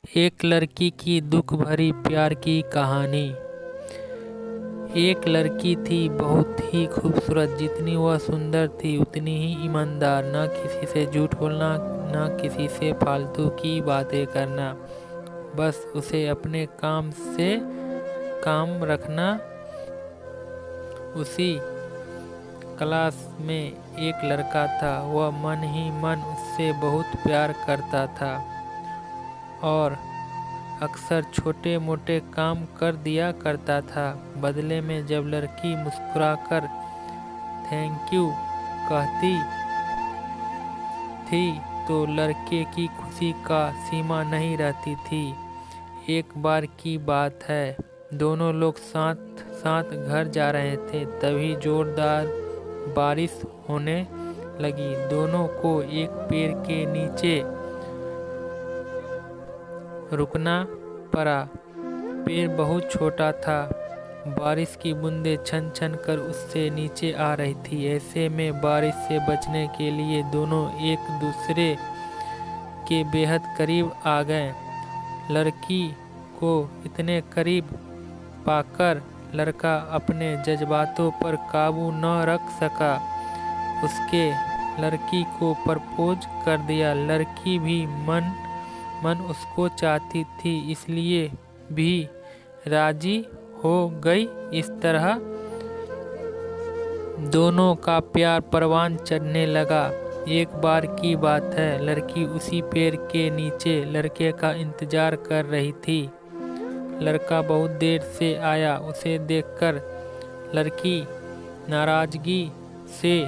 एक लड़की की दुख भरी प्यार की कहानी। एक लड़की थी बहुत ही खूबसूरत। जितनी वह सुंदर थी उतनी ही ईमानदार। न किसी से झूठ बोलना, न किसी से फालतू की बातें करना। बस उसे अपने काम से काम रखना। उसी क्लास में एक लड़का था। वह मन ही मन उससे बहुत प्यार करता था और अक्सर छोटे मोटे काम कर दिया करता था। बदले में जब लड़की मुस्कुराकर थैंक यू कहती थी तो लड़के की खुशी का सीमा नहीं रहती थी। एक बार की बात है, दोनों लोग साथ साथ घर जा रहे थे, तभी जोरदार बारिश होने लगी। दोनों को एक पेड़ के नीचे रुकना पड़ा। पेड़ बहुत छोटा था। बारिश की बूंदें छन छन कर उससे नीचे आ रही थी। ऐसे में बारिश से बचने के लिए दोनों एक दूसरे के बेहद करीब आ गए। लड़की को इतने करीब पाकर लड़का अपने जज्बातों पर काबू न रख सका। उसके लड़की को प्रपोज कर दिया। लड़की भी मन उसको चाहती थी, इसलिए भी राजी हो गई। इस तरह दोनों का प्यार परवान चढ़ने लगा। एक बार की बात है, लड़की उसी पेड़ के नीचे लड़के का इंतजार कर रही थी। लड़का बहुत देर से आया। उसे देखकर लड़की नाराजगी से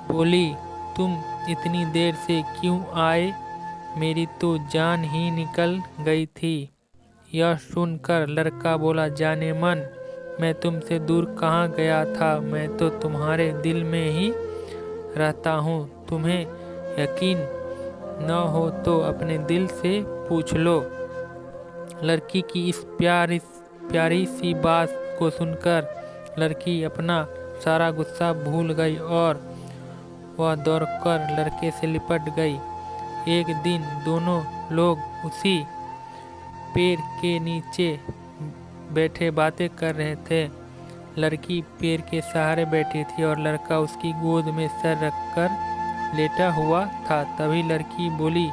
बोली, तुम इतनी देर से क्यों आए? मेरी तो जान ही निकल गई थी। यह सुनकर लड़का बोला, जाने मन, मैं तुमसे दूर कहाँ गया था। मैं तो तुम्हारे दिल में ही रहता हूँ। तुम्हें यकीन न हो तो अपने दिल से पूछ लो। लड़की की इस प्यारी सी बात को सुनकर लड़की अपना सारा गुस्सा भूल गई और वह दौड़कर लड़के से लिपट गई। एक दिन दोनों लोग उसी पेड़ के नीचे बैठे बातें कर रहे थे। लड़की पेड़ के सहारे बैठी थी और लड़का उसकी गोद में सर रखकर लेटा हुआ था। तभी लड़की बोली,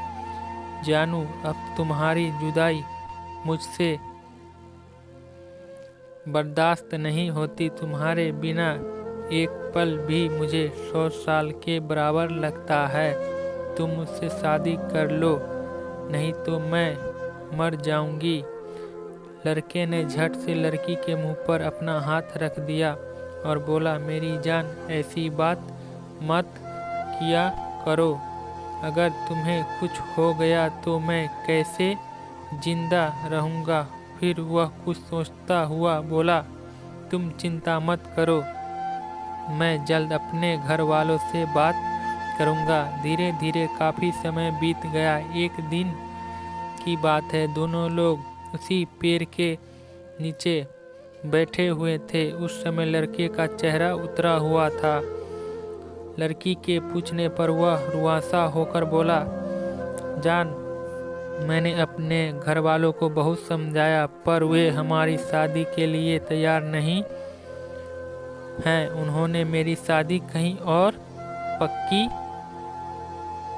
जानू, अब तुम्हारी जुदाई मुझसे बर्दाश्त नहीं होती। तुम्हारे बिना एक पल भी मुझे 100 साल के बराबर लगता है। तुम मुझसे शादी कर लो, नहीं तो मैं मर जाऊंगी। लड़के ने झट से लड़की के मुंह पर अपना हाथ रख दिया और बोला, मेरी जान, ऐसी बात मत किया करो। अगर तुम्हें कुछ हो गया तो मैं कैसे जिंदा रहूँगा? फिर वह कुछ सोचता हुआ बोला, तुम चिंता मत करो, मैं जल्द अपने घर वालों से बात करूँगा। धीरे धीरे काफ़ी समय बीत गया। एक दिन की बात है, दोनों लोग उसी पेड़ के नीचे बैठे हुए थे। उस समय लड़के का चेहरा उतरा हुआ था। लड़की के पूछने पर वह रुआसा होकर बोला, जान, मैंने अपने घर वालों को बहुत समझाया पर वे हमारी शादी के लिए तैयार नहीं हैं। उन्होंने मेरी शादी कहीं और पक्की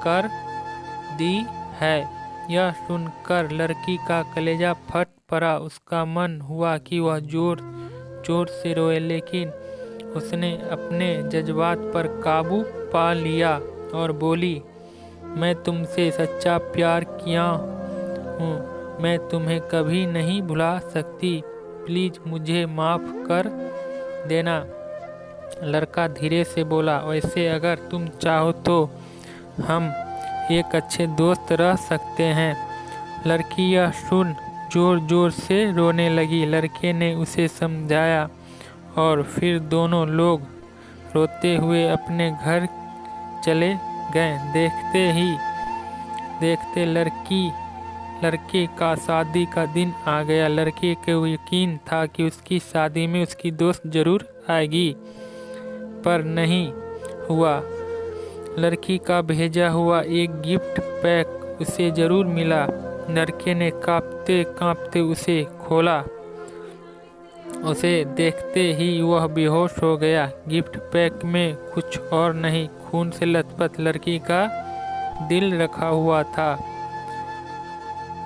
कर दी है। यह सुनकर लड़की का कलेजा फट पड़ा। उसका मन हुआ कि वह जोर जोर से रोए, लेकिन उसने अपने जज्बात पर काबू पा लिया और बोली, मैं तुमसे सच्चा प्यार किया हूँ। मैं तुम्हें कभी नहीं भुला सकती। प्लीज़ मुझे माफ़ कर देना। लड़का धीरे से बोला, वैसे अगर तुम चाहो तो हम एक अच्छे दोस्त रह सकते हैं। लड़की यह सुन जोर जोर से रोने लगी। लड़के ने उसे समझाया और फिर दोनों लोग रोते हुए अपने घर चले गए। देखते ही देखते लड़के का शादी का दिन आ गया। लड़के को यकीन था कि उसकी शादी में उसकी दोस्त जरूर आएगी, पर नहीं हुआ। लड़की का भेजा हुआ एक गिफ्ट पैक उसे जरूर मिला। लड़के ने कांपते कांपते उसे खोला। उसे देखते ही वह बेहोश हो गया। गिफ्ट पैक में कुछ और नहीं, खून से लथपथ लड़की का दिल रखा हुआ था।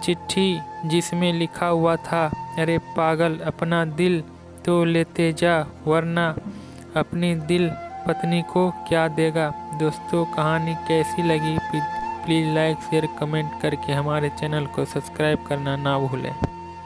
चिट्ठी जिसमें लिखा हुआ था, अरे पागल, अपना दिल तो लेते जा, वरना अपनी दिल पत्नी को क्या देगा। दोस्तों, कहानी कैसी लगी प्लीज़ लाइक शेयर कमेंट करके हमारे चैनल को सब्सक्राइब करना ना भूलें।